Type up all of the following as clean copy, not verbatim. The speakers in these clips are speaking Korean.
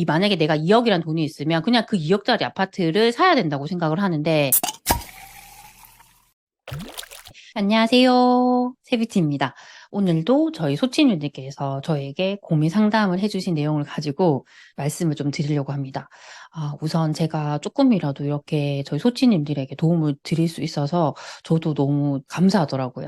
만약에 내가 2억이란 돈이 있으면 그냥 그 2억짜리 아파트를 사야 된다고 생각을 하는데, 안녕하세요. 세비티입니다. 오늘도 저희 소치님들께서 저에게 고민 상담을 해주신 내용을 가지고 말씀을 좀 드리려고 합니다. 우선 제가 조금이라도 이렇게 저희 소치님들에게 도움을 드릴 수 있어서 저도 너무 감사하더라고요.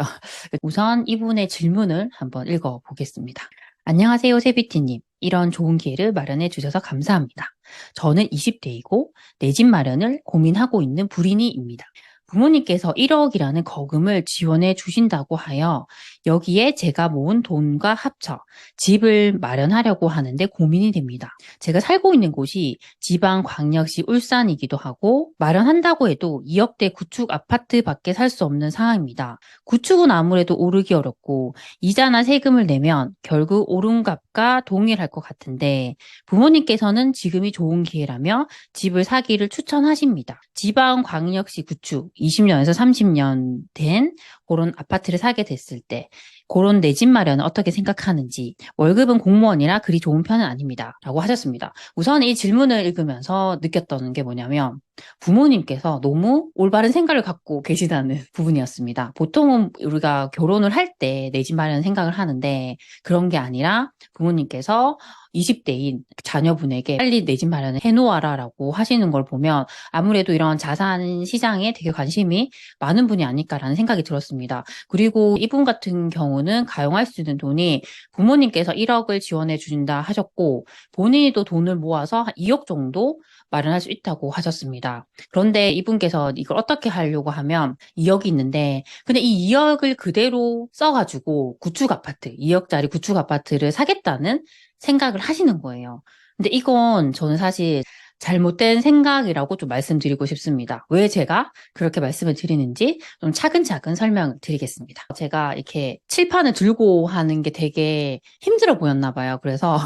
우선 이분의 질문을 한번 읽어보겠습니다. 안녕하세요, 세비티님. 이런 좋은 기회를 마련해 주셔서 감사합니다. 저는 20대이고 내 집 마련을 고민하고 있는 불인이입니다. 부모님께서 1억이라는 거금을 지원해 주신다고 하여 여기에 제가 모은 돈과 합쳐 집을 마련하려고 하는데 고민이 됩니다. 제가 살고 있는 곳이 지방광역시 울산이기도 하고 마련한다고 해도 2억대 구축 아파트밖에 살 수 없는 상황입니다. 구축은 아무래도 오르기 어렵고 이자나 세금을 내면 결국 오름값과 동일할 것 같은데 부모님께서는 지금이 좋은 기회라며 집을 사기를 추천하십니다. 지방광역시 구축 20년에서 30년 된 그런 아파트를 사게 됐을 때 그런 내 집 마련은 어떻게 생각하는지, 월급은 공무원이라 그리 좋은 편은 아닙니다. 라고 하셨습니다. 우선 이 질문을 읽으면서 느꼈던 게 뭐냐면 부모님께서 너무 올바른 생각을 갖고 계시다는 부분이었습니다. 보통은 우리가 결혼을 할 때 내 집 마련 생각을 하는데 그런 게 아니라 부모님께서 20대인 자녀분에게 빨리 내 집 마련을 해놓아라 라고 하시는 걸 보면 아무래도 이런 자산 시장에 되게 관심이 많은 분이 아닐까라는 생각이 들었습니다. 그리고 이분 같은 경우는 가용할 수 있는 돈이 부모님께서 1억을 지원해 주신다 하셨고 본인이 또 돈을 모아서 한 2억 정도 마련할 수 있다고 하셨습니다. 그런데 이분께서 이걸 어떻게 하려고 하면 2억이 있는데 근데 이 2억을 그대로 써가지고 구축 아파트, 2억짜리 구축 아파트를 사겠다는 생각을 하시는 거예요. 근데 이건 저는 사실 잘못된 생각이라고 좀 말씀드리고 싶습니다. 왜 제가 그렇게 말씀을 드리는지 좀 차근차근 설명을 드리겠습니다. 제가 이렇게 칠판을 들고 하는 게 되게 힘들어 보였나 봐요. 그래서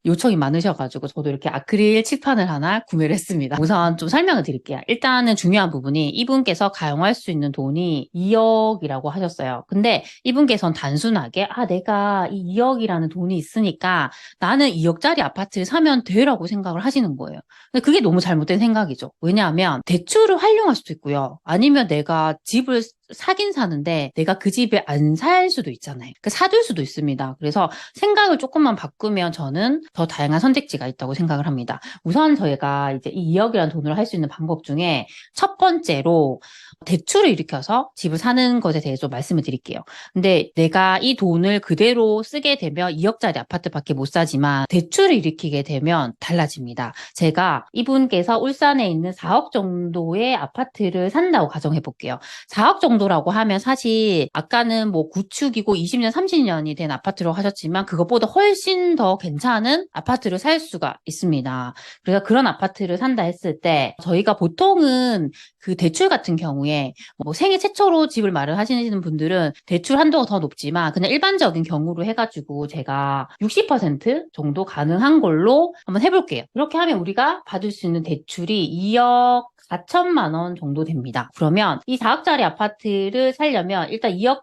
요청이 많으셔가지고 저도 이렇게 아크릴 칠판을 하나 구매를 했습니다. 우선 좀 설명을 드릴게요. 일단은 중요한 부분이 이분께서 가용할 수 있는 돈이 2억이라고 하셨어요. 근데 이분께서는 단순하게 내가 이 2억이라는 돈이 있으니까 나는 2억짜리 아파트를 사면 돼라고 생각을 하시는 거예요. 근데 그게 너무 잘못된 생각이죠. 왜냐하면 대출을 활용할 수도 있고요. 아니면 내가 집을 사긴 사는데 내가 그 집에 안 살 수도 있잖아요. 사둘 수도 있습니다. 그래서 생각을 조금만 바꾸면 저는 더 다양한 선택지가 있다고 생각을 합니다. 우선 저희가 이제 이 2억이라는 돈으로 할 수 있는 방법 중에 첫 번째로 대출을 일으켜서 집을 사는 것에 대해서 말씀을 드릴게요. 근데 내가 이 돈을 그대로 쓰게 되면 2억짜리 아파트밖에 못 사지만 대출을 일으키게 되면 달라집니다. 제가 이분께서 울산에 있는 4억 정도의 아파트를 산다고 가정해 볼게요. 4억 정도라고 하면 사실 아까는 뭐 구축이고 20년, 30년이 된 아파트라고 하셨지만 그것보다 훨씬 더 괜찮은 아파트를 살 수가 있습니다. 그래서 그런 아파트를 산다 했을 때 저희가 보통은 그 대출 같은 경우에 뭐 생애 최초로 집을 마련하시는 분들은 대출 한도가 더 높지만 그냥 일반적인 경우로 해가지고 제가 60% 정도 가능한 걸로 한번 해볼게요. 이렇게 하면 우리가 받을 수 있는 대출이 2억 4천만 원 정도 됩니다. 그러면 이 4억짜리 아파트를 살려면 일단 2억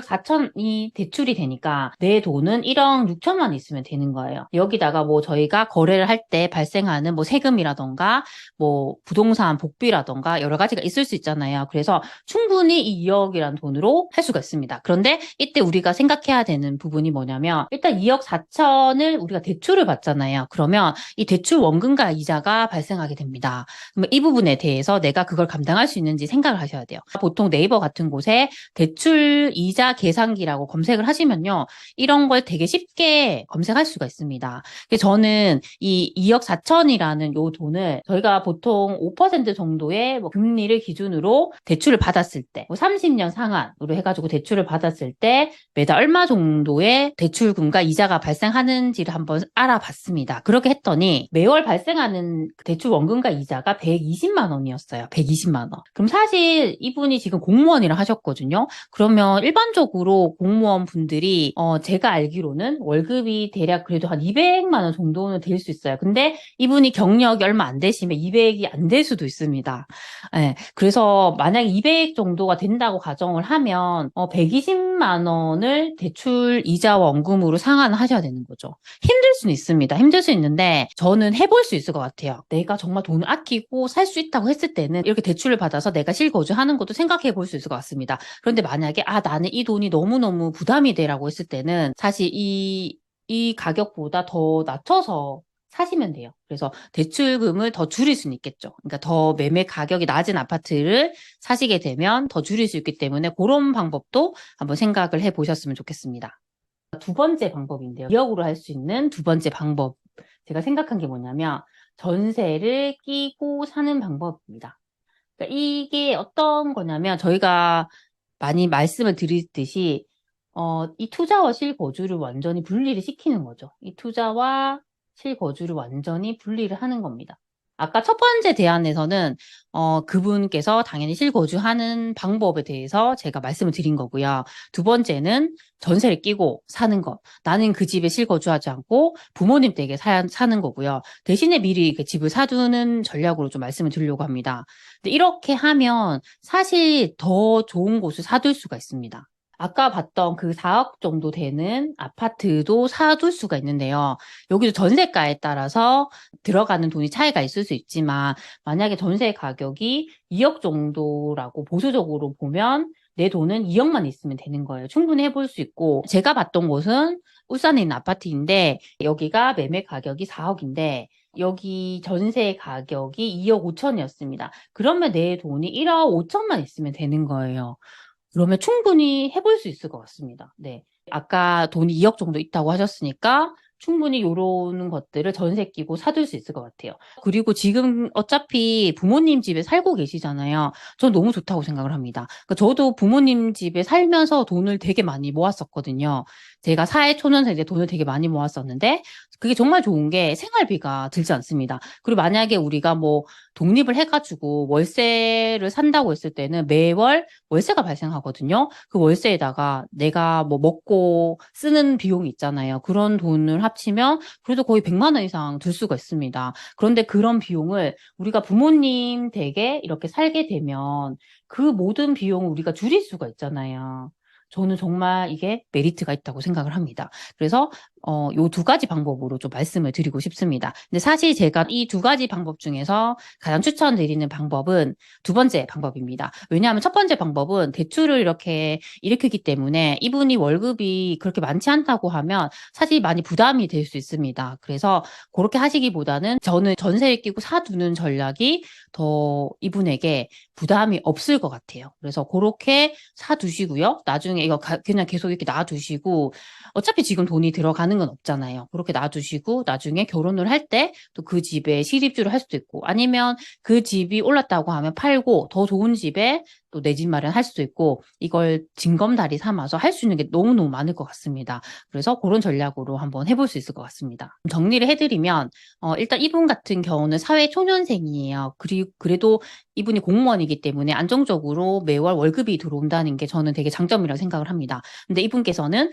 4천이 대출이 되니까 내 돈은 1억 6천만 원 있으면 되는 거예요. 여기다가 뭐 저희가 거래를 할 때 발생하는 뭐 세금이라던가 뭐 부동산 복비라던가 여러 가지가 있을 수 있잖아요. 그래서 충분히 이 2억이라는 돈으로 할 수가 있습니다. 그런데 이때 우리가 생각해야 되는 부분이 뭐냐면 일단 2억 4천을 우리가 대출을 받잖아요. 그러면 이 대출 원금과 이자가 발생하게 됩니다. 그럼 이 부분에 대해서 내가 그걸 감당할 수 있는지 생각을 하셔야 돼요. 보통 네이버 같은 곳에 대출 이자 계산기라고 검색을 하시면요. 이런 걸 되게 쉽게 검색할 수가 있습니다. 저는 이 2억 4천이라는 요 돈을 저희가 보통 5% 정도의 뭐 금리를 기준으로 대출을 받았을 때, 뭐 30년 상한으로 해가지고 대출을 받았을 때 매달 얼마 정도의 대출금과 이자가 발생하는지를 한번 알아봤습니다. 그렇게 했더니 매월 발생하는 대출 원금과 이자가 120만 120만 원이었어요. 120만 원. 그럼 사실 이분이 지금 공무원이라 하셨거든요. 그러면 일반적으로 공무원 분들이 제가 알기로는 월급이 대략 그래도 한 200만 원 정도는 될 수 있어요. 근데 이분이 경력이 얼마 안 되시면 200이 안 될 수도 있습니다. 네, 그래서 만약 200 정도가 된다고 가정을 하면 120만 원을 대출 이자와 원금으로 상환하셔야 되는 거죠. 힘들 수는 있습니다. 힘들 수 있는데 저는 해볼 수 있을 것 같아요. 내가 정말 돈을 아끼고 살 수 있다고 했을 때는 이렇게 대출을 받아서 내가 실거주하는 것도 생각해 볼 수 있을 것 같습니다. 그런데 만약에 나는 이 돈이 너무너무 부담이 돼라고 했을 때는 사실 이 가격보다 더 낮춰서 사시면 돼요. 그래서 대출금을 더 줄일 수는 있겠죠. 그러니까 더 매매 가격이 낮은 아파트를 사시게 되면 더 줄일 수 있기 때문에 그런 방법도 한번 생각을 해 보셨으면 좋겠습니다. 두 번째 방법인데요. 2억으로 할 수 있는 두 번째 방법. 제가 생각한 게 뭐냐면 전세를 끼고 사는 방법입니다. 그러니까 이게 어떤 거냐면 저희가 많이 말씀을 드리듯이 이 투자와 실거주를 완전히 분리를 시키는 거죠. 이 투자와 실거주를 완전히 분리를 하는 겁니다. 아까 첫 번째 대안에서는 그분께서 당연히 실거주하는 방법에 대해서 제가 말씀을 드린 거고요. 두 번째는 전세를 끼고 사는 것. 나는 그 집에 실거주하지 않고 부모님 댁에 사는 거고요. 대신에 미리 그 집을 사두는 전략으로 좀 말씀을 드리려고 합니다. 근데 이렇게 하면 사실 더 좋은 곳을 사둘 수가 있습니다. 아까 봤던 그 4억 정도 되는 아파트도 사둘 수가 있는데요. 여기도 전세가에 따라서 들어가는 돈이 차이가 있을 수 있지만 만약에 전세 가격이 2억 정도라고 보수적으로 보면 내 돈은 2억만 있으면 되는 거예요. 충분히 해볼 수 있고 제가 봤던 곳은 울산에 있는 아파트인데 여기가 매매 가격이 4억인데 여기 전세 가격이 2억 5천이었습니다. 그러면 내 돈이 1억 5천만 있으면 되는 거예요. 그러면 충분히 해볼 수 있을 것 같습니다. 네. 아까 돈이 2억 정도 있다고 하셨으니까 충분히 요런 것들을 전세 끼고 사둘 수 있을 것 같아요. 그리고 지금 어차피 부모님 집에 살고 계시잖아요. 전 너무 좋다고 생각을 합니다. 그러니까 저도 부모님 집에 살면서 돈을 되게 많이 모았었거든요. 제가 사회초년생 때 돈을 되게 많이 모았었는데 그게 정말 좋은 게 생활비가 들지 않습니다. 그리고 만약에 우리가 뭐 독립을 해가지고 월세를 산다고 했을 때는 매월 월세가 발생하거든요. 그 월세에다가 내가 뭐 먹고 쓰는 비용이 있잖아요. 그런 돈을 합치면 그래도 거의 100만 원 이상 들 수가 있습니다. 그런데 그런 비용을 우리가 부모님 댁에 이렇게 살게 되면 그 모든 비용을 우리가 줄일 수가 있잖아요. 저는 정말 이게 메리트가 있다고 생각을 합니다. 그래서 요 두 가지 방법으로 좀 말씀을 드리고 싶습니다. 근데 사실 제가 이 두 가지 방법 중에서 가장 추천드리는 방법은 두 번째 방법입니다. 왜냐하면 첫 번째 방법은 대출을 이렇게 일으키기 때문에 이분이 월급이 그렇게 많지 않다고 하면 사실 많이 부담이 될 수 있습니다. 그래서 그렇게 하시기보다는 저는 전세를 끼고 사두는 전략이 더 이분에게 부담이 없을 것 같아요. 그래서 그렇게 사두시고요. 나중에 이거 그냥 계속 이렇게 놔두시고 어차피 지금 돈이 들어가는 건 없잖아요. 그렇게 놔두시고 나중에 결혼을 할 때 또 그 집에 실입주를 할 수도 있고 아니면 그 집이 올랐다고 하면 팔고 더 좋은 집에 또 내 집 마련할 수도 있고 이걸 징검다리 삼아서 할 수 있는 게 너무너무 많을 것 같습니다. 그래서 그런 전략으로 한번 해볼 수 있을 것 같습니다. 정리를 해드리면 일단 이분 같은 경우는 사회 초년생이에요. 그래도 이분이 공무원이기 때문에 안정적으로 매월 월급이 들어온다는 게 저는 되게 장점이라고 생각을 합니다. 근데 이분께서는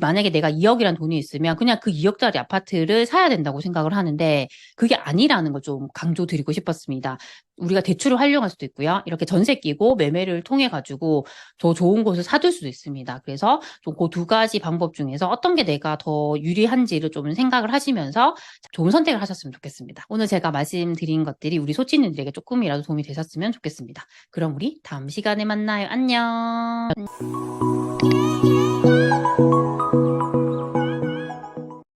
만약에 내가 2억이란 돈이 있으면 그냥 그 2억짜리 아파트를 사야 된다고 생각을 하는데 그게 아니라는 걸 좀 강조드리고 싶었습니다. 우리가 대출을 활용할 수도 있고요. 이렇게 전세 끼고 매매를 통해 가지고 더 좋은 곳을 사둘 수도 있습니다. 그래서 좀 그 두 가지 방법 중에서 어떤 게 내가 더 유리한지를 좀 생각을 하시면서 좋은 선택을 하셨으면 좋겠습니다. 오늘 제가 말씀드린 것들이 우리 소치님들에게 조금이라도 도움이 되셨으면 좋겠습니다. 그럼 우리 다음 시간에 만나요. 안녕.